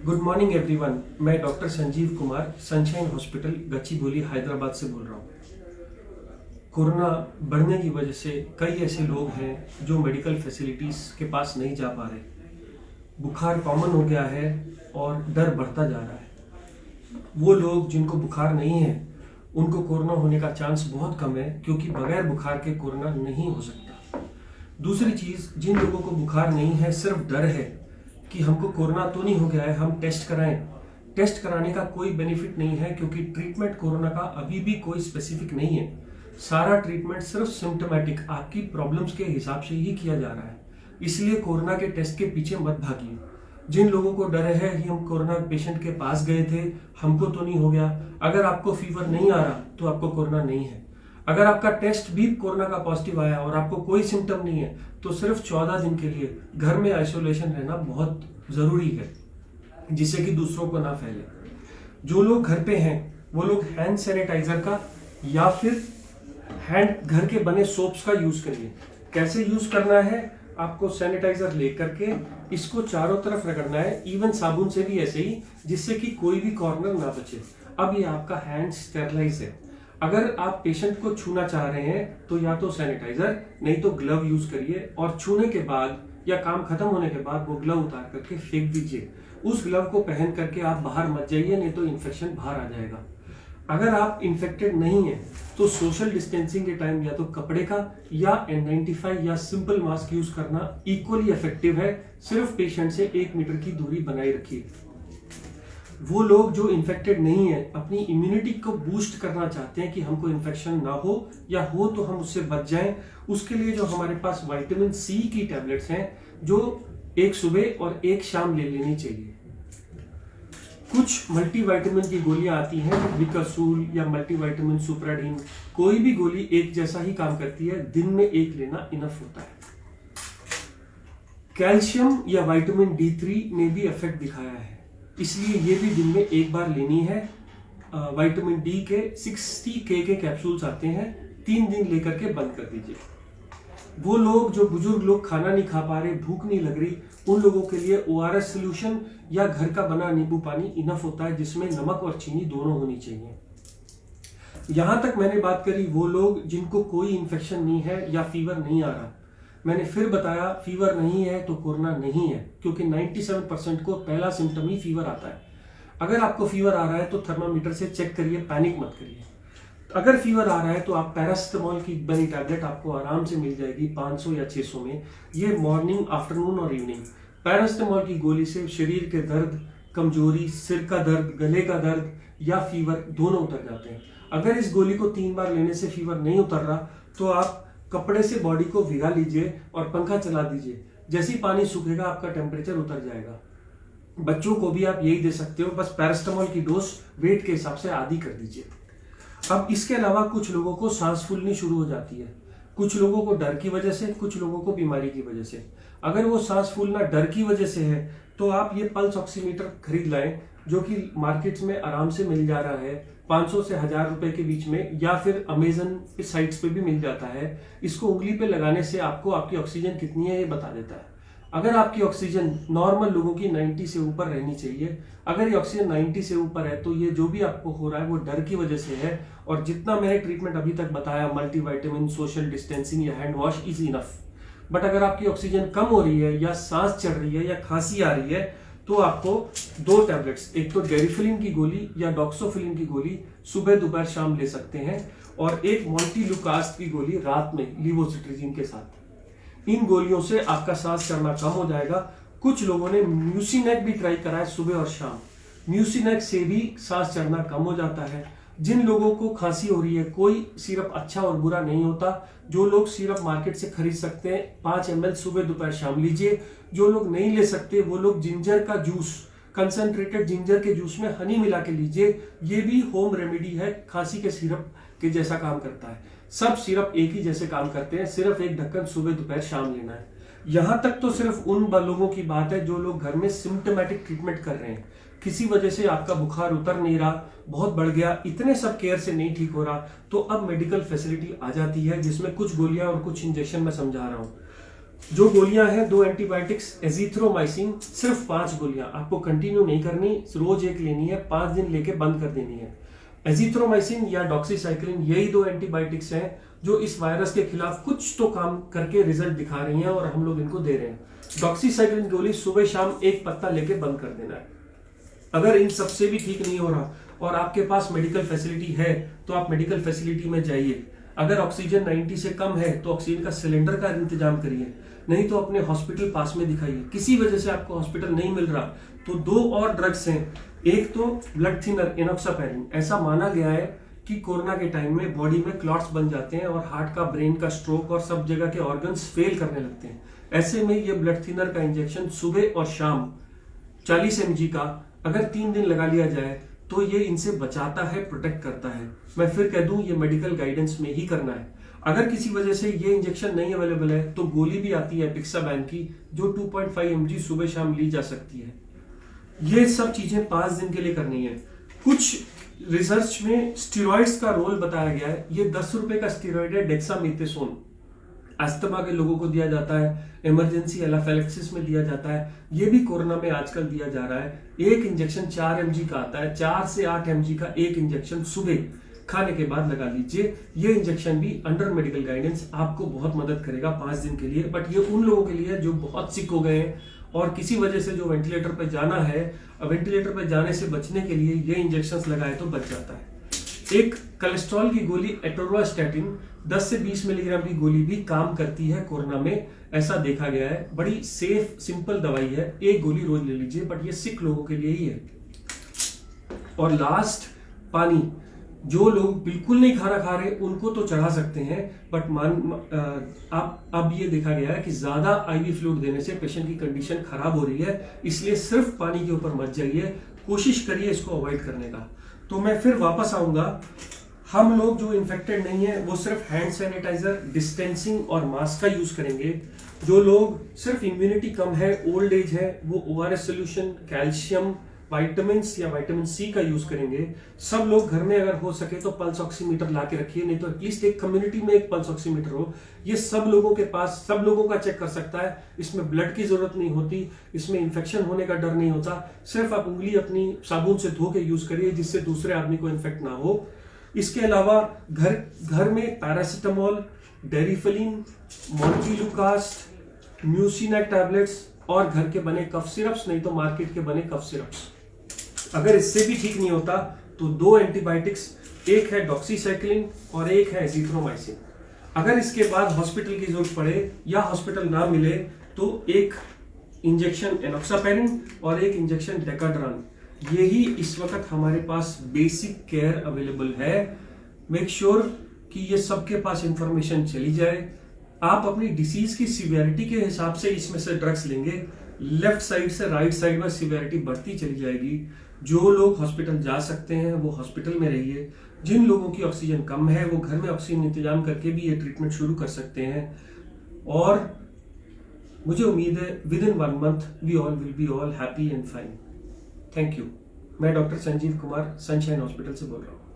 Good morning everyone. मैं doctor Sanjeev Kumar Sunshine hospital Gachibowli Hyderabad से बोल रहा हूँ। कोरोना बढ़ने की वजह से कई ऐसे लोग हैं जो मेडिकल फैसिलिटीज़ के पास नहीं जा पा रहे। बुखार कॉमन हो गया है और डर बढ़ता जा रहा है। वो लोग जिनको बुखार नहीं है उनको कोरोना होने का चांस बहुत कम है, क्योंकि बगैर बुखार के कोरोना नहीं हो सकता। दूसरी चीज़, जिन लोगों को बुखार नहीं है, सिर्फ डर है कि हमको कोरोना तो नहीं हो गया है, हम टेस्ट कराएं। टेस्ट कराने का कोई बेनिफिट नहीं है, क्योंकि ट्रीटमेंट कोरोना का अभी भी कोई स्पेसिफिक नहीं है। सारा ट्रीटमेंट सिर्फ सिम्टोमेटिक आपकी प्रॉब्लम्स के हिसाब से ही किया जा रहा है। इसलिए कोरोना के टेस्ट के पीछे मत भागिए। जिन लोगों को डर है कि हम कोरोना पेशेंट के पास गए थे, हमको तो नहीं हो गया, अगर आपको फीवर नहीं आ रहा तो आपको कोरोना नहीं है। अगर आपका टेस्ट भी कोरोना का पॉजिटिव आया और आपको कोई सिम्टम नहीं है, तो सिर्फ 14 दिन के लिए घर में आइसोलेशन रहना बहुत ज़रूरी है, जिससे कि दूसरों को ना फैले। जो लोग घर पे हैं वो लोग हैंड सैनिटाइजर का या फिर घर के बने सोप्स का यूज करिए। कैसे यूज करना है, आपको सैनिटाइजर लेकर के इसको चारों तरफ रगड़ना है, इवन साबुन से भी ऐसे ही, जिससे कि कोई भी कॉर्नर ना बचे। अब ये आपका हैंड स्टेरलाइज है। अगर आप पेशेंट को छूना चाह रहे हैं तो या तो सैनिटाइजर नहीं तो ग्लव यूज करिए, और छूने के बाद या काम खत्म होने के बाद वो ग्लव उतार करके फेंक दीजिए। उस ग्लव को पहन करके आप बाहर मत जाइए, नहीं तो इन्फेक्शन बाहर आ जाएगा। अगर आप इन्फेक्टेड नहीं है तो सोशल डिस्टेंसिंग के टाइम या तो कपड़े का या N95 या सिंपल मास्क यूज करना इक्वली इफेक्टिव है। सिर्फ पेशेंट से 1 मीटर की दूरी बनाए रखिए। वो लोग जो इन्फेक्टेड नहीं है, अपनी इम्यूनिटी को बूस्ट करना चाहते हैं कि हमको इन्फेक्शन ना हो, या हो तो हम उससे बच जाएं, उसके लिए जो हमारे पास विटामिन सी की टैबलेट्स हैं, जो एक सुबह और एक शाम ले लेनी चाहिए। कुछ मल्टीविटामिन की गोलियां आती हैं, विकासूल या मल्टीविटामिन सुप्राडीन, कोई भी गोली एक जैसा ही काम करती है, दिन में एक लेना इनफ होता है। कैल्शियम या विटामिन D3 ने भी इफेक्ट दिखाया है, इसलिए ये भी दिन में एक बार लेनी है। विटामिन डी के 60K के कैप्सूल्स आते हैं, 3 दिन लेकर के बंद कर दीजिए। वो लोग जो बुजुर्ग लोग खाना नहीं खा पा रहे, भूख नहीं लग रही, उन लोगों के लिए ORS सोल्यूशन या घर का बना नींबू पानी इनफ होता है, जिसमें नमक और चीनी दोनों होनी चाहिए। यहां तक मैंने बात करी वो लोग जिनको कोई इन्फेक्शन नहीं है या फीवर नहीं आ रहा। मैंने फिर बताया, फीवर नहीं है तो कोरोना नहीं है, क्योंकि 97% को पहला सिम्टम ही फीवर आता है। अगर आपको फीवर आ रहा है तो थर्मामीटर से चेक करिए, पैनिक मत करिए। अगर फीवर आ रहा है तो आप पैरासिटामोल की बनी टैबलेट आपको आराम से मिल जाएगी 500 या 600 में। ये मॉर्निंग, आफ्टरनून और इवनिंग। पैरासिटामोल की गोली से शरीर के दर्द, कमजोरी, सिर का दर्द, गले का दर्द या फीवर दोनों उतर जाते हैं। अगर इस गोली को 3 बार लेने से फीवर नहीं उतर रहा तो आप कपड़े से बॉडी को भिगा लीजिए और पंखा चला दीजिए। जैसे ही पानी सूखेगा आपका टेम्परेचर उतर जाएगा। बच्चों को भी आप यही दे सकते हो, बस पैरासिटामोल की डोज वेट के हिसाब से आधी कर दीजिए। अब इसके अलावा कुछ लोगों को सांस फूलनी शुरू हो जाती है, कुछ लोगों को डर की वजह से, कुछ लोगों को बीमारी की वजह से। अगर वो सांस फूलना डर की वजह से है तो आप ये पल्स ऑक्सीमीटर खरीद लाएं, जो कि मार्केट्स में आराम से मिल जा रहा है 500 से 1000 रुपए के बीच में, या फिर अमेजन साइट्स पे भी मिल जाता है। इसको उंगली पे लगाने से आपको आपकी ऑक्सीजन कितनी है ये बता देता है। अगर आपकी ऑक्सीजन नॉर्मल लोगों की 90 से ऊपर रहनी चाहिए, अगर ये ऑक्सीजन 90 से ऊपर है तो ये जो भी आपको हो रहा है वो डर की वजह से है। और जितना मैंने ट्रीटमेंट अभी तक बताया, मल्टीविटामिन, सोशल डिस्टेंसिंग या hand wash is enough. But अगर आपकी ऑक्सीजन कम हो रही है या सांस चढ़ रही है या खांसी आ रही है तो आपको 2 टैबलेट्स, एक तो डेरिफिलिन की गोली या डॉक्सोफिलिन की गोली सुबह, दोपहर, शाम ले सकते हैं, और एक मोंटेलुकास्ट की गोली रात में लिवोसिट्रिजिन के साथ। इन गोलियों से आपका सांस चढ़ना कम हो जाएगा। कुछ लोगों ने म्यूसिनेक भी ट्राई करा है सुबह और शाम, म्यूसिनेक से भी सांस चढ़ना कम हो जाता है। जिन लोगों को खांसी हो रही है, कोई सिरप अच्छा और बुरा नहीं होता। जो लोग सिरप मार्केट से खरीद सकते हैं 5 ml सुबह, दोपहर, शाम लीजिए। जो लोग नहीं ले सकते वो लोग जिंजर का जूस, कंसंट्रेटेड जिंजर के जूस में हनी मिला के लीजिए। ये भी होम रेमेडी है, खांसी के सिरप के जैसा काम करता है। सब सिरप एक ही जैसे काम करते हैं, सिर्फ एक ढक्कन सुबह, दोपहर, शाम लेना है। यहां तक तो सिर्फ उन लोगों की बात है जो लोग घर में सिम्टोमेटिक ट्रीटमेंट कर रहे हैं। किसी वजह से आपका बुखार उतर नहीं रहा, बहुत बढ़ गया, इतने सब केयर से नहीं ठीक हो रहा, तो अब मेडिकल फैसिलिटी आ जाती है, जिसमें कुछ गोलियां और कुछ इंजेक्शन मैं समझा रहा हूँ। जो गोलियां हैं, 2 एंटीबायोटिक्स, एजिथ्रोमाइसिन, सिर्फ 5 गोलियां आपको कंटिन्यू नहीं करनी, रोज एक लेनी है, 5 दिन लेके बंद कर देनी है। एजिथ्रोमाइसिन या डॉक्सीसाइक्लिन, यही 2 एंटीबायोटिक्स हैं जो इस वायरस के खिलाफ कुछ तो काम करके रिजल्ट दिखा रही हैं और हम लोग इनको दे रहे हैं। डॉक्सीसाइक्लिन गोली सुबह शाम एक पत्ता लेके बंद कर देना है। अगर इन सबसे भी ठीक नहीं हो रहा और आपके पास मेडिकल फैसिलिटी है तो आप मेडिकल फैसिलिटी में जाइए। अगर ऑक्सीजन 90 से कम है तो ऑक्सीजन का सिलेंडर का इंतजाम करिए, नहीं तो अपने हॉस्पिटल पास में दिखाइए। किसी वजह से आपको हॉस्पिटल नहीं मिल रहा तो 2 और ड्रग्स हैं। एक तो ब्लड थिनर एनोक्सापैरिन, ऐसा माना गया है कि कोरोना के टाइम में बॉडी में क्लॉट्स बन जाते हैं और हार्ट का, ब्रेन का, स्ट्रोक और सब जगह के ऑर्गन्स फेल करने लगते हैं। ऐसे में ये ब्लड थिनर का इंजेक्शन सुबह और शाम 40 mg का अगर 3 दिन लगा लिया जाए तो ये इनसे बचाता है, प्रोटेक्ट करता है। मैं फिर कह दूं, ये मेडिकल गाइडेंस में ही करना है। अगर किसी वजह से ये इंजेक्शन नहीं अवेलेबल है तो गोली भी आती है पिक्साबैन की, जो 2.5 mg सुबह शाम ली जा सकती है। ये सब चीजें 5 दिन के लिए करनी है। कुछ रिसर्च में स्टेरॉइड्स का रोल बताया गया है। ये 10 रुपए का स्टेरॉइड है, डेक्सामेथासोन। अस्थमा के लोगों को दिया जाता है, इमरजेंसी एनाफिलैक्सिस में दिया जाता है। ये भी कोरोना में आजकल दिया जा रहा है। एक इंजेक्शन 4 mg का आता है, 4 से 8 mg का एक इंजेक्शन सुबह खाने के बाद लगा लीजिए। ये इंजेक्शन भी अंडर मेडिकल गाइडेंस आपको बहुत मदद करेगा 5 दिन के लिए। बट ये उन लोगों के लिए जो बहुत सिक हो गए हैं और किसी वजह से जो वेंटिलेटर पर जाना है, वेंटिलेटर पर जाने से बचने के लिए ये इंजेक्शंस लगाए तो बच जाता है। एक कोलेस्ट्रॉल की गोली एटोरवास्टैटिन 10 से 20 मिलीग्राम की गोली भी काम करती है कोरोना में, ऐसा देखा गया है। बड़ी सेफ सिंपल दवाई है, एक गोली रोज ले लीजिए, बट ये सिक लोगों के लिए ही है। और लास्ट, पानी। जो लोग बिल्कुल नहीं खाना खा रहे उनको तो चढ़ा सकते हैं, बट अब ये देखा गया है कि ज्यादा आईवी फ्लूइड देने से पेशेंट की कंडीशन खराब हो रही है, इसलिए सिर्फ पानी के ऊपर मत जाइए, कोशिश करिए इसको अवॉइड करने का। तो मैं फिर वापस आऊंगा। हम लोग जो इन्फेक्टेड नहीं है वो सिर्फ हैंड सैनिटाइजर, डिस्टेंसिंग और मास्क का यूज करेंगे। जो लोग सिर्फ इम्यूनिटी कम है, ओल्ड एज है, वो ORS सोल्यूशन, कैल्शियम, विटामिन या विटामिन C का यूज करेंगे। सब लोग घर में अगर हो सके तो पल्स ऑक्सीमीटर ला के रखिए, नहीं तो एटलीस्ट एक कम्युनिटी में एक पल्स ऑक्सीमीटर हो। ये सब लोगों के पास, सब लोगों का चेक कर सकता है। इसमें ब्लड की जरूरत नहीं होती, इसमें इन्फेक्शन होने का डर नहीं होता। सिर्फ आप उंगली अपनी साबुन से धो के यूज करिए जिससे दूसरे आदमी को इन्फेक्ट ना हो। इसके अलावा घर में पैरासिटामोल, डेरिफलिन, मोन्टिलुकास्ट, म्यूसिनेक टैबलेट्स और घर के बने कफ सिरप्स, नहीं तो मार्केट के बने कफ सिरप्स। अगर इससे भी ठीक नहीं होता तो 2 एंटीबायोटिक्स, एक है डॉक्सीसाइक्लिन और एक है एजिथ्रोमाइसिन। अगर इसके बाद हॉस्पिटल की जरूरत पड़े या हॉस्पिटल ना मिले तो एक इंजेक्शन एनोक्सापैरिन और एक इंजेक्शन डेकाड्रान। यही इस वक्त हमारे पास बेसिक केयर अवेलेबल है। मेक श्योर कि ये सबके पास इंफॉर्मेशन चली जाए। आप अपनी डिसीज की सीवियरिटी के हिसाब से इसमें से ड्रग्स लेंगे, लेफ्ट साइड से राइट साइड में सीवियरिटी बढ़ती चली जाएगी। जो लोग हॉस्पिटल जा सकते हैं वो हॉस्पिटल में रहिए। जिन लोगों की ऑक्सीजन कम है वो घर में ऑक्सीजन इंतजाम करके भी ये ट्रीटमेंट शुरू कर सकते हैं। और मुझे उम्मीद है within 1 month we all will be all happy and fine. Thank you. मैं doctor Sanjeev Kumar, Sunshine hospital से बोल रहा हूँ।